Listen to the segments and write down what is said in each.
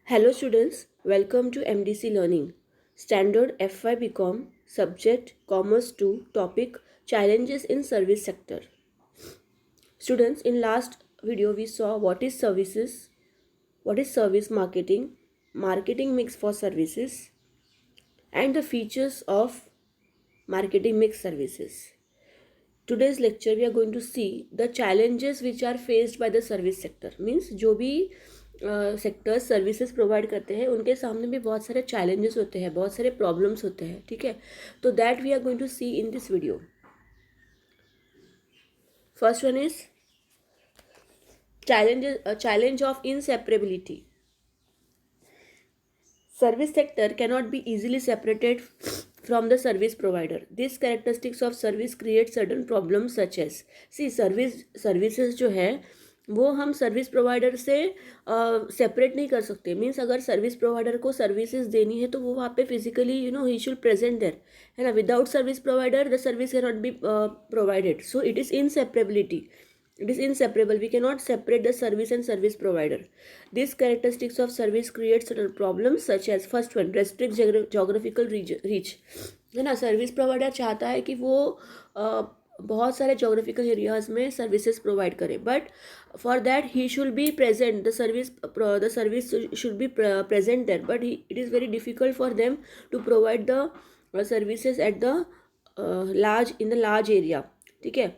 Hello students, welcome to MDC Learning. Standard FY BCom, subject Commerce 2, topic Challenges in Service Sector. Students, in last video we saw what is services, what is service marketing, marketing mix for services, and the features of marketing mix services. Today's lecture we are going to see the challenges which are faced by the service sector. Means जो भी sectors services provide करते हैं उनके सामने भी बहुत सारे challenges होते हैं, बहुत सारे प्रॉब्लम्स होते हैं. ठीक है, तो that we are going to see in this video. First one is challenge of inseparability. Service sector cannot be easily separated from the service provider. These characteristics of service create certain problems such as, see, services जो है वो हम service provider से separate नहीं कर सकते. Means अगर service provider को सर्विसेज देनी है तो वो वहाँ पे फिजिकली ही शुड प्रेजेंट देयर, है ना. Without service provider the service can not be provided. So it is inseparability. It is inseparable. We cannot separate the service and service provider. These characteristics of service create certain problems such as, first one, restrict geographical reach. है ना, service provider चाहता है कि वो बहुत सारे geographical areas में services provide करे, but for that he should be present. The service should be present there, but it is very difficult for them to provide the services at the large area. ठीक है.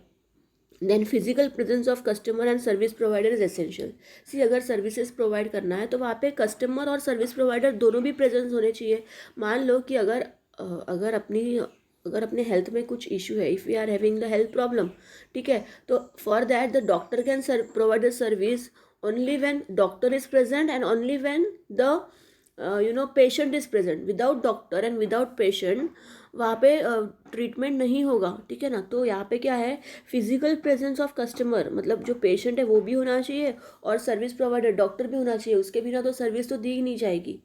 Then physical presence of customer and service provider is essential. See, अगर services provide करना है तो वहाँ पे customer और service provider दोनों भी प्रेजेंस होने चाहिए. मान लो कि अगर अपने हेल्थ में कुछ इशू है, if we are having the health problem, ठीक है, तो for that the doctor can provide the service only when doctor is present and only when the patient is present. Without doctor and without patient वहाँ पे treatment नहीं होगा. ठीक है ना. तो यहाँ पे क्या है, फिजिकल प्रेजेंस ऑफ कस्टमर, मतलब जो पेशेंट है वो भी होना चाहिए और सर्विस प्रोवाइडर डॉक्टर भी होना चाहिए. उसके बिना तो सर्विस तो दी ही नहीं जाएगी.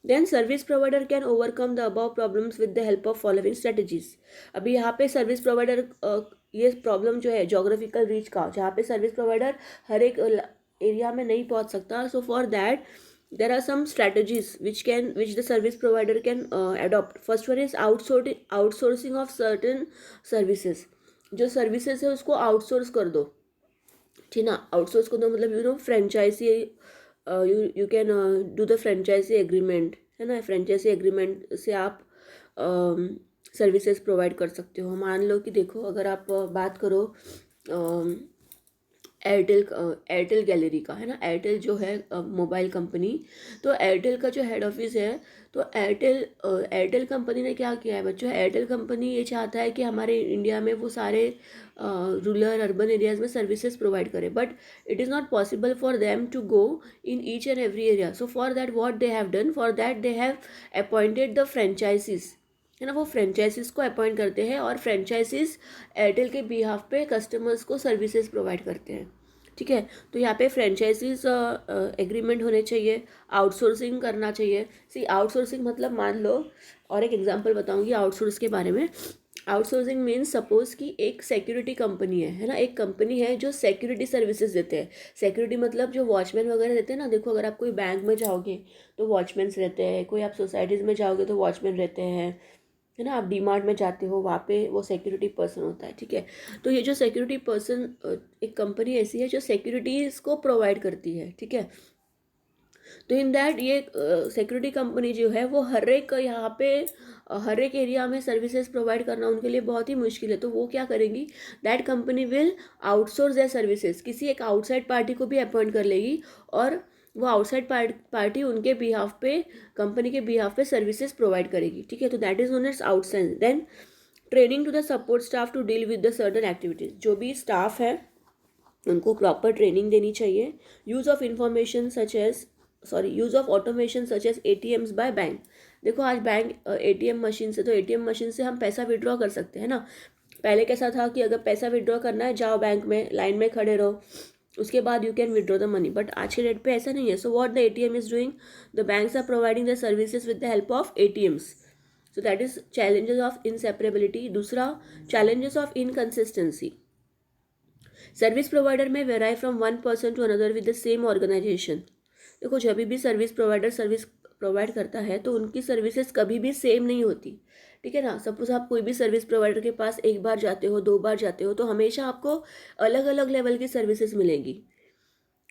Then service provider can overcome the above problems with the help of following strategies. अभी यहाँ पे सर्विस प्रोवाइडर ये प्रॉब्लम जो है जोग्राफिकल रीच का, जहाँ पे सर्विस प्रोवाइडर हर एक एरिया में नहीं पहुँच सकता. सो for that there are some strategies which the service provider can adopt. First one is outsourcing of certain services. जो सर्विसेज है उसको आउटसोर्स कर दो. ठीक ना. आउटसोर्स कर दो मतलब franchisee, you can do the franchisee agreement, है ना. फ्रेंचाइजी एग्रीमेंट से आप सर्विसेज प्रोवाइड कर सकते हो. मान लो कि देखो, अगर आप बात करो एयरटेल गैलरी का, है ना. एयरटेल जो है मोबाइल कंपनी, तो एयरटेल का जो हेड ऑफिस है, तो एयरटेल कंपनी ने क्या किया है बच्चों, एयरटेल कंपनी ये चाहता है कि हमारे इंडिया में वो सारे रूरल अर्बन एरियाज में सर्विसेज प्रोवाइड करे, but it is not possible for them to go in each and every area. So for that what they have done, for that they have appointed the franchisees, है ना. वो franchisees को appoint करते हैं और franchisees Airtel के behalf पे customers को सर्विसेज प्रोवाइड करते हैं. ठीक है. तो यहाँ पे फ्रेंचाइजीज एग्रीमेंट होने चाहिए, आउटसोर्सिंग करना चाहिए. सी, आउटसोर्सिंग मतलब, मान लो, और एक एग्जांपल बताऊंगी आउटसोर्स के बारे में. आउटसोर्सिंग मीन्स सपोज कि एक सिक्योरिटी कंपनी है ना. एक कंपनी है जो सिक्योरिटी सर्विसेज देते हैं. सिक्योरिटी मतलब जो वॉचमैन वगैरह रहते हैं ना. देखो, अगर आप कोई बैंक में जाओगे तो वॉचमैन्स रहते हैं, कोई आप सोसाइटीज़ में जाओगे तो वॉचमैन रहते हैं, है ना. आप डीमार्ट में जाते हो, वहाँ पे वो सिक्योरिटी पर्सन होता है. ठीक है. तो ये जो सिक्योरिटी पर्सन, एक कंपनी ऐसी है जो सिक्योरिटीज़ को प्रोवाइड करती है. ठीक है. तो इन दैट ये सिक्योरिटी कंपनी जो है वो हर एक एरिया में सर्विसेज प्रोवाइड करना उनके लिए बहुत ही मुश्किल है. तो वो क्या करेंगी, that company will outsource their services. किसी एक आउटसाइड पार्टी को भी अपॉइंट कर लेगी और वो आउटसाइड पार्टी उनके बिहाफ पे, कंपनी के बिहाफ पे सर्विसेज प्रोवाइड करेगी. ठीक है. तो that is known as outsourcing. Then training to the support staff to deal with the certain activities. जो भी स्टाफ है उनको प्रॉपर ट्रेनिंग देनी चाहिए. Use of automation such as ATMs by bank. देखो, आज बैंक ATM मशीन से, तो ATM मशीन से हम पैसा विड्रॉ कर सकते हैं ना. पहले कैसा था कि अगर पैसा विड्रॉ करना है, जाओ बैंक में, लाइन में खड़े रहो, उसके बाद you can withdraw the money. But आज के डेट पे ऐसा नहीं है. So what the ATM is doing, the banks are providing the services with the help of ATMs. So that is challenges of inseparability. दूसरा, challenges of inconsistency. Service provider में vary from one person to another with the same organization. देखो जब भी service provider service provide करता है तो उनकी services कभी भी सेम नहीं होती, ठीक है ना। सपोज आप कोई भी सर्विस प्रोवाइडर के पास एक बार जाते हो, 2 बार जाते हो, तो हमेशा आपको अलग अलग लेवल की सर्विसेज मिलेंगी,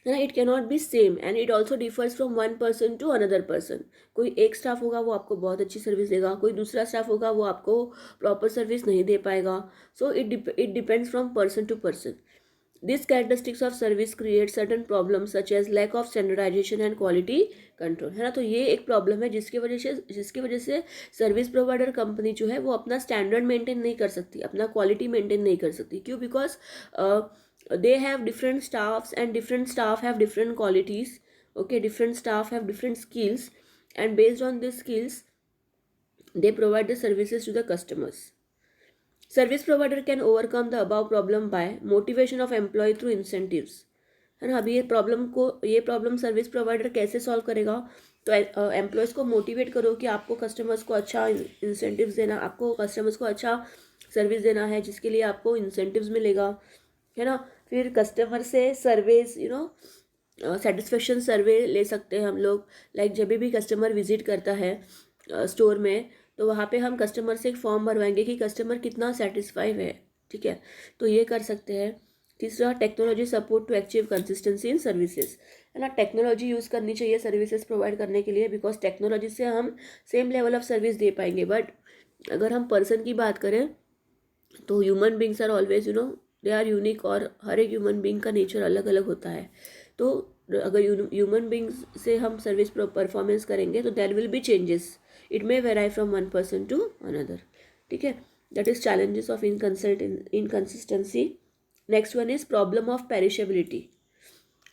है ना। It can not be same and it also differs from one person to another person. कोई एक स्टाफ होगा वो आपको बहुत अच्छी सर्विस देगा, कोई दूसरा स्टाफ होगा वो आपको प्रॉपर सर्विस नहीं दे पाएगा। So it depends from person to person. These characteristics of service create certain problems such as lack of standardization and quality control, है ना। तो ये एक प्रॉब्लम है जिसकी वजह से सर्विस प्रोवाइडर कंपनी जो है वो अपना स्टैंडर्ड मेंटेन नहीं कर सकती, अपना क्वालिटी मेंटेन नहीं कर सकती। क्यों? Because they have different staffs and different staff have different qualities, okay, different staff have different skills, and based on these skills they provide the services to the customers. Service provider can overcome the above problem by motivation of employee through incentives, है ना। अभी ये problem service provider कैसे solve करेगा? तो employees को motivate करो कि आपको कस्टमर्स को अच्छा इंसेंटिव्स देना, आपको कस्टमर्स को अच्छा सर्विस देना है, जिसके लिए आपको इंसेंटिव्स मिलेगा, है ना। फिर कस्टमर से सर्वेज सेटिस्फेक्शन सर्वे ले सकते हैं हम लोग। लाइक जब भी कस्टमर विजिट करता है स्टोर में, तो वहाँ पे हम कस्टमर से एक फॉर्म भरवाएंगे कि कस्टमर कितना सेटिस्फाइड है, ठीक है। तो ये कर सकते हैं। तीसरा, technology support to achieve consistency in services, है ना। टेक्नोलॉजी यूज़ करनी चाहिए सर्विसेज प्रोवाइड करने के लिए, बिकॉज टेक्नोलॉजी से हम सेम लेवल ऑफ सर्विस दे पाएंगे। बट अगर हम पर्सन की बात करें तो human beings are always they are unique, और हर एक ह्यूमन बींग का नेचर अलग अलग होता है। तो अगर ह्यूमन बींग्स से हम सर्विस परफॉर्मेंस करेंगे तो there will be changes, it may vary from one person to another, ठीक है। That is challenges of inconsistency. Next one is problem of perishability.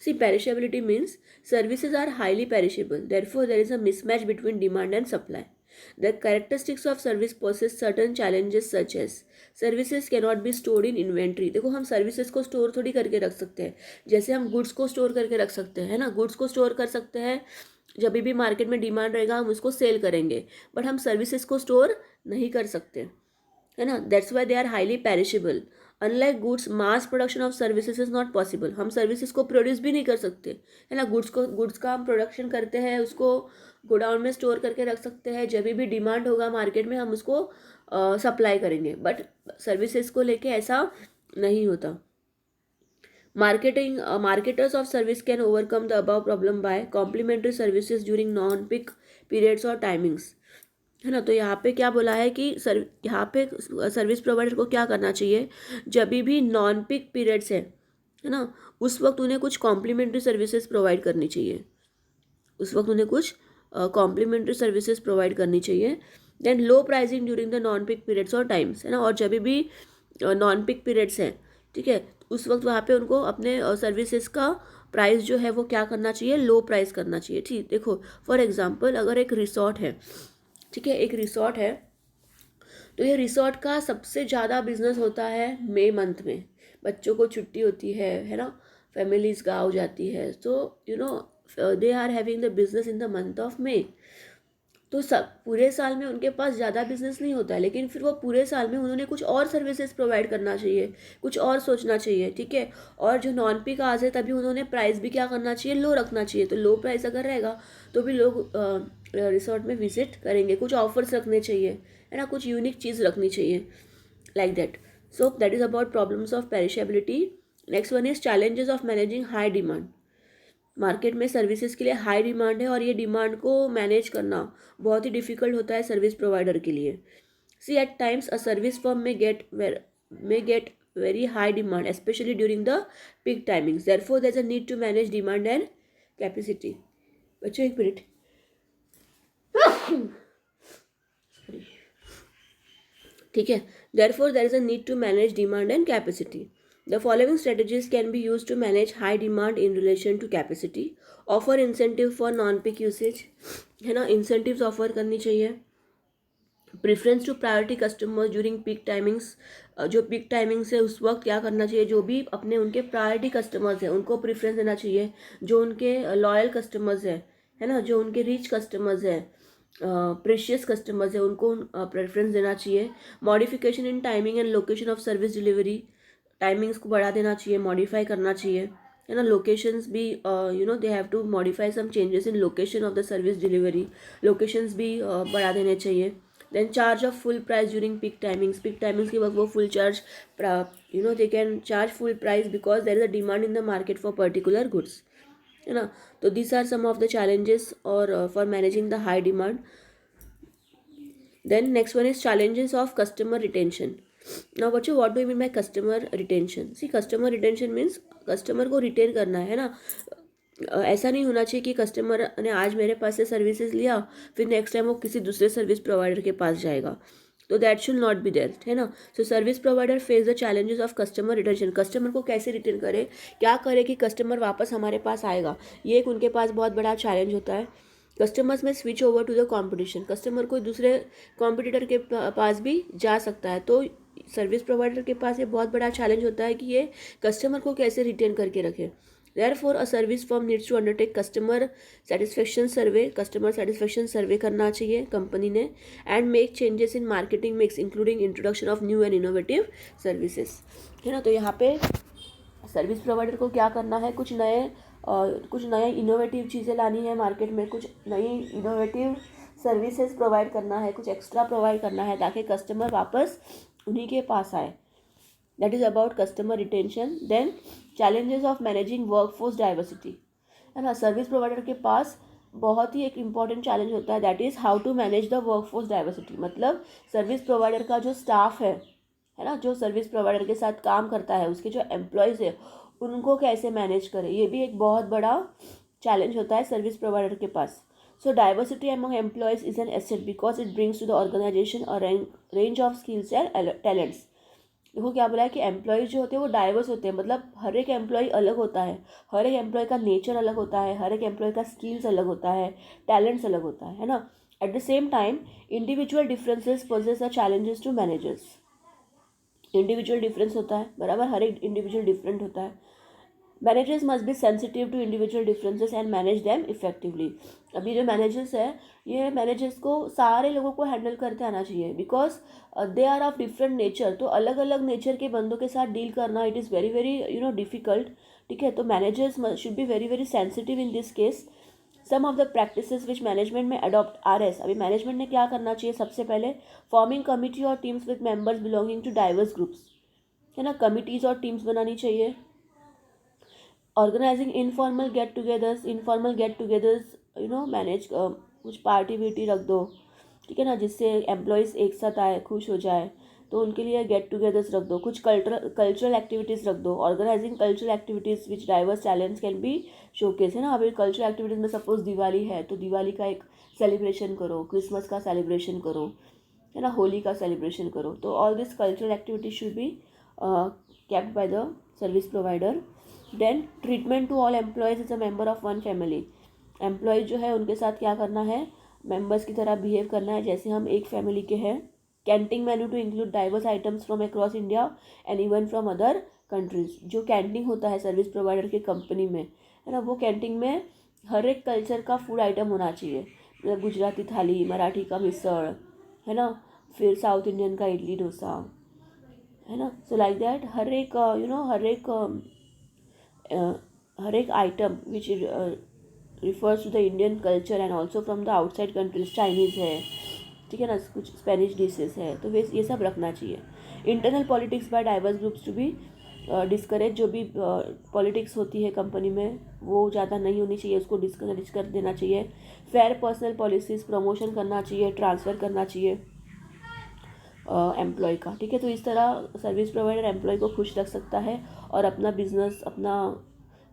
See, perishability means services are highly perishable. Therefore, there is a mismatch between demand and supply. The characteristics of service poses certain challenges such as services cannot be stored in inventory. देखो हम services को store थोड़ी करके रख सकते हैं, जैसे हम गुड्स को स्टोर करके रख सकते हैं, है ना। गुड्स को स्टोर कर सकते हैं, जब भी मार्केट में डिमांड रहेगा हम उसको सेल करेंगे, बट हम सर्विसेज को स्टोर नहीं कर सकते, है ना। That's why they are highly perishable. Unlike goods, mass production of services is not possible. हम सर्विसेज को प्रोड्यूस भी नहीं कर सकते, है ना। गुड्स का हम प्रोडक्शन करते हैं, उसको गोडाउन में स्टोर करके रख सकते हैं, जब भी डिमांड होगा मार्केट में हम उसको सप्लाई करेंगे, बट सर्विसेज को लेके ऐसा नहीं होता। Marketers of service can overcome the above problem by complimentary services during non peak periods और टाइमिंग्स, है ना। तो यहाँ पे क्या बोला है कि यहाँ पे सर्विस प्रोवाइडर को क्या करना चाहिए, जब भी नॉन पिक पीरियड्स है ना, उस वक्त उन्हें कुछ कॉम्प्लीमेंट्री सर्विसेज प्रोवाइड करनी चाहिए, उस वक्त उन्हें कुछ कॉम्प्लीमेंट्री सर्विसेज प्रोवाइड करनी चाहिए। Then low pricing during the non peak periods और टाइम्स, है ना। और जब भी नॉन पिक पीरियड्स हैं, ठीक है, उस वक्त वहाँ पे उनको अपने सर्विसेज का प्राइस जो है वो क्या करना चाहिए, लो प्राइस करना चाहिए, ठीक। देखो फॉर एग्जांपल अगर एक रिसोर्ट है, ठीक है, एक रिसोर्ट है, तो ये रिसोर्ट का सबसे ज़्यादा बिजनेस होता है मई मंथ में। बच्चों को छुट्टी होती है ना, फैमिलीज गाँव जाती है, तो they are having the business in the month of May. तो सब पूरे साल में उनके पास ज़्यादा बिजनेस नहीं होता है, लेकिन फिर वो पूरे साल में उन्होंने कुछ और सर्विसेज प्रोवाइड करना चाहिए, कुछ और सोचना चाहिए, ठीक है। और जो नॉन पीक आवर्स है तभी उन्होंने प्राइस भी क्या करना चाहिए, लो रखना चाहिए। तो लो प्राइस अगर रहेगा तो भी लोग रिसोर्ट में विजिट करेंगे। कुछ ऑफर्स रखने चाहिए, है ना, कुछ यूनिक चीज़ रखनी चाहिए, like that. So that is about problems of perishability. Next one is challenges of managing high demand. Market में सर्विसेज के लिए हाई डिमांड है और ये डिमांड को मैनेज करना बहुत ही डिफिकल्ट होता है सर्विस प्रोवाइडर के लिए। See at times a service firm में get very high demand specially during the peak timings, therefore there is a need to manage demand and capacity. बच्चों एक मिनट, ठीक है। Therefore there is a need to manage demand and capacity. The following strategies can be used to manage high demand in relation to capacity. Offer incentive for non-peak usage, है ना, incentives offer करनी चाहिए। Preference to priority customers during peak timings, जो peak timings है उस वक्त क्या करना चाहिए, जो भी अपने उनके प्रायोरिटी कस्टमर्स हैं उनको प्रेफरेंस देना चाहिए। जो उनके लॉयल कस्टमर्स हैं, है ना, जो उनके रिच कस्टमर्स हैं, प्रेशियस कस्टमर्स हैं, उनको प्रेफरेंस देना चाहिए। Modification in timing and location of service delivery, timings को बढ़ा देना चाहिए, मॉडिफाई करना चाहिए, है ना. लोकेशंस भी they have to modify some changes in location of the service delivery. Locations भी बढ़ा देने चाहिए. Then charge of full price during peak timings के वक्त वो full charge, they can charge full price because there is a demand in the market for particular goods, है ना. तो this are some of the challenges और for managing the high demand. Then next one is challenges of customer retention. Now what do you mean by customer retention? See, customer retention means customer को retain करना है ना. ऐसा नहीं होना चाहिए कि कस्टमर ने आज मेरे पास से सर्विसेज लिया, फिर नेक्स्ट टाइम वो किसी दूसरे सर्विस प्रोवाइडर के पास जाएगा. तो that should not be there, है ना. So service provider face the challenges of customer retention. Customer को कैसे रिटेन करे, क्या करे कि कस्टमर वापस हमारे पास आएगा, ये एक उनके पास बहुत बड़ा चैलेंज होता है. कस्टमर्स में switch over to the competition. Customer कोई दूसरे कॉम्पिटिटर के पास भी जा सकता है. तो सर्विस प्रोवाइडर के पास ये बहुत बड़ा चैलेंज होता है कि ये कस्टमर को कैसे रिटेन करके रखे. Therefore, a service firm needs to undertake customer satisfaction survey. Customer satisfaction survey करना चाहिए कंपनी ने. And make changes in marketing mix including introduction of new and innovative services, है ना. तो यहाँ पे सर्विस प्रोवाइडर को क्या करना है, कुछ नए इनोवेटिव चीज़ें लानी है मार्केट में, कुछ नई इनोवेटिव सर्विसेज प्रोवाइड करना है, कुछ एक्स्ट्रा प्रोवाइड करना है ताकि कस्टमर वापस उन्हीं के पास आए. That is about customer retention. Then challenges of managing workforce diversity, है ना. सर्विस प्रोवाइडर के पास बहुत ही एक इम्पॉर्टेंट चैलेंज होता है, that is how to manage the workforce diversity. मतलब सर्विस प्रोवाइडर का जो स्टाफ है ना, जो सर्विस प्रोवाइडर के साथ काम करता है, उसके जो एम्प्लॉयज़ है उनको कैसे मैनेज करें, ये भी एक बहुत बड़ा चैलेंज होता है सर्विस प्रोवाइडर के पास. So diversity among employees is an asset because it brings to the organization a range of skills and talents. देखो क्या बोला है कि एम्प्लॉयज़ जो होते हैं वो डाइवर्स होते हैं, मतलब हर एक एम्प्लॉय अलग होता है, हर एक एम्प्लॉय का नेचर अलग होता है, हर एक एम्प्लॉय का स्किल्स अलग होता है, टैलेंट्स अलग होता है ना. At the same time individual differences poses the challenges to managers. Individual difference होता है, बराबर, हर एक इंडिविजुअल डिफरेंट होता है. Managers must be sensitive to individual differences and manage them effectively. अभी जो मैनेजर्स है, ये मैनेजर्स को सारे लोगों को हैंडल करते आना चाहिए because they are of different nature. तो अलग अलग नेचर के बंदों के साथ डील करना it is very very difficult. ठीक है, तो managers should be very very sensitive in this case. Some of the practices which management में अडॉप्ट आर एस. अभी मैनेजमेंट ने क्या करना चाहिए, सबसे पहले फॉर्मिंग कमिटी और teams with members belonging to diverse groups, है ना. कमिटीज़ और टीम्स बनानी चाहिए. Organising informal get togethers, manage कुछ पार्टी वीटी रख दो, ठीक है ना, जिससे एम्प्लॉयज़ एक साथ आए, खुश हो जाए. तो उनके लिए गेट टुगेदर्स रख दो. कुछ कल्चरल एक्टिविटीज़ रख दो. Organising cultural activities which diverse talents can be showcase, है ना. अभी कल्चरल एक्टिविटीज़ में सपोज दिवाली है तो दिवाली का एक सेलिब्रेशन करो, क्रिसमस का सेलिब्रेशन करो, है ना, होली का सेलिब्रेशन करो. तो all this cultural activities should be kept by the service provider. Then treatment to all employees is a member of one family. Employees जो है उनके साथ क्या करना है, मेंबर्स की तरह बिहेव करना है जैसे हम एक फैमिली के हैं. Canteen menu to include diverse items from across India and even from other countries. जो कैंटीन होता है सर्विस प्रोवाइडर की कंपनी में, है ना, वो कैंटीन में हर एक कल्चर का फूड आइटम होना चाहिए. मतलब गुजराती थाली, मराठी का मिसळ, है ना, फिर साउथ इंडियन का इडली डोसा, है ना. सो लाइक दैट हर एक हर एक item which refers to the Indian culture and also from the outside countries. Chinese है, ठीक है ना, कुछ स्पेनिश डिशेस है, तो वे ये सब रखना चाहिए. Internal politics by diverse groups to be discourage. जो भी पॉलिटिक्स होती है कंपनी में वो ज़्यादा नहीं होनी चाहिए, उसको डिस्करेज कर देना चाहिए. फेयर पर्सनल पॉलिसीज़ प्रमोशन करना चाहिए, ट्रांसफ़र करना चाहिए एम्प्लॉय का. ठीक है, तो इस तरह सर्विस प्रोवाइडर एम्प्लॉय को खुश रख सकता है और अपना बिजनेस, अपना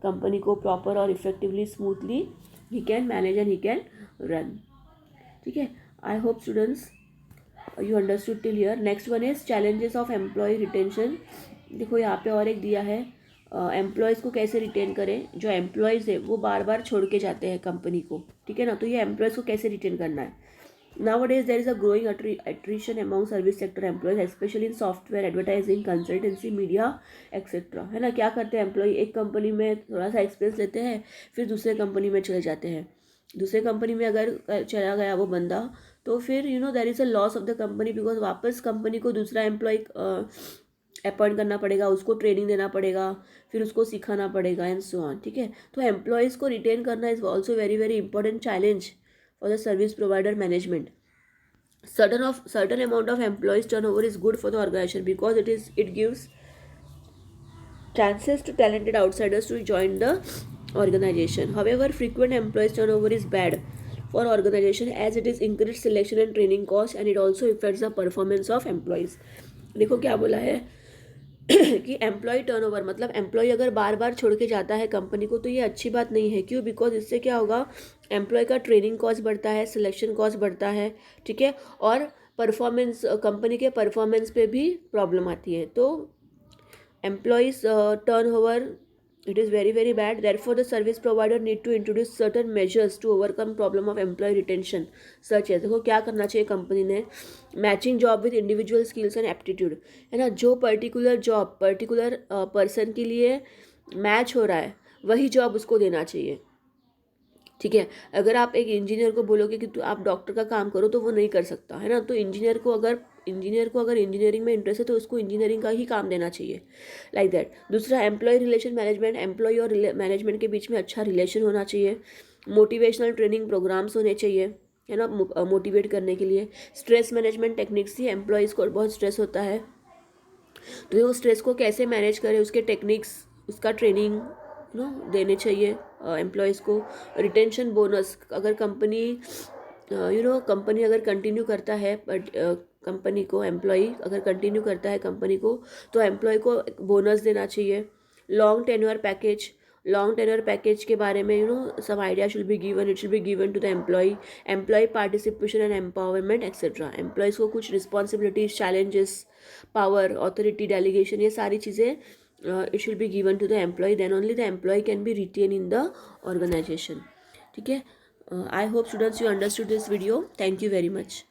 कंपनी को प्रॉपर और effectively smoothly he can manage and he can run. ठीक है, I hope students you understood till here. Next one is challenges of employee retention. देखो यहाँ पे और एक दिया है, एम्प्लॉयज़ को कैसे रिटेन करें. जो एम्प्लॉयज़ है वो बार बार छोड़ के जाते हैं कंपनी को, ठीक है ना, तो ये एम्प्लॉयज़ को कैसे रिटेन करना है. Nowadays, there is a growing attrition among service sector employees, especially in software, advertising, consultancy, media, etc. है ना. क्या करते हैं एम्प्लॉय, एक कंपनी में थोड़ा सा एक्सपीरियंस लेते हैं, फिर दूसरे कंपनी में चले जाते हैं. दूसरे कंपनी में अगर चला गया वो बंदा, तो फिर there is a loss of the company because वापस कंपनी को दूसरा एम्प्लॉय अपॉइंट करना पड़ेगा, उसको ट्रेनिंग देना पड़ेगा, फिर उसको सिखाना पड़ेगा एंड सो ऑन, ठीक है। तो एम्प्लॉयज़ को रिटेन करना is also very very important challenge for the service provider management. Certain amount of employees turnover is good for the organization because it gives chances to talented outsiders to join the organization. However, frequent employees turnover is bad for organization as it is increased selection and training cost and it also affects the performance of employees. देखो क्या बोला है कि employee turnover मतलब employ अगर बार बार छोड़ के जाता है कंपनी को तो ये अच्छी बात नहीं है. क्यों? बिकॉज इससे क्या होगा, एम्प्लॉय का ट्रेनिंग कॉस्ट बढ़ता है, सिलेक्शन कॉस्ट बढ़ता है, ठीक है, और परफॉर्मेंस कंपनी के परफॉर्मेंस पे भी प्रॉब्लम आती है. तो employees turnover it is very very bad. Therefore the service provider need to introduce certain measures to overcome problem of employee retention such as, देखो क्या करना चाहिए कंपनी ने, matching job with individual skills and aptitude, है ना. जो particular job particular person के लिए मैच हो रहा है वही जॉब उसको देना चाहिए, ठीक है. अगर आप एक इंजीनियर को बोलोगे कि आप डॉक्टर का काम करो तो वो नहीं कर सकता, है ना. तो इंजीनियर को अगर इंजीनियरिंग में इंटरेस्ट है तो उसको इंजीनियरिंग का ही काम देना चाहिए, लाइक दैट. दूसरा, एम्प्लॉय रिलेशन मैनेजमेंट, एम्प्लॉय और मैनेजमेंट के बीच में अच्छा रिलेशन होना चाहिए. मोटिवेशनल ट्रेनिंग प्रोग्राम्स होने चाहिए, है ना, मोटिवेट करने के लिए. स्ट्रेस मैनेजमेंट टेक्निक्स थी, एम्प्लॉयज़ को बहुत स्ट्रेस होता है तो वो स्ट्रेस को कैसे मैनेज करें उसके टेक्निक्स, उसका ट्रेनिंग देने चाहिए एम्प्लॉयज़ को. रिटेंशन बोनस, अगर कंपनी कंपनी अगर कंटिन्यू करता है बट कंपनी को एम्प्लॉय अगर कंटिन्यू करता है कंपनी को तो एम्प्लॉय को बोनस देना चाहिए. लॉन्ग टेन्योर पैकेज के बारे में सब idea should be given. It should be given to the employee participation and empowerment etcetera. Employees को कुछ responsibilities, challenges, power, authority, delegation, ये सारी चीज़ें it should be given to the employee. Then only the employee can be retained in the organization, ठीक है. I hope students you understood this video. Thank you very much.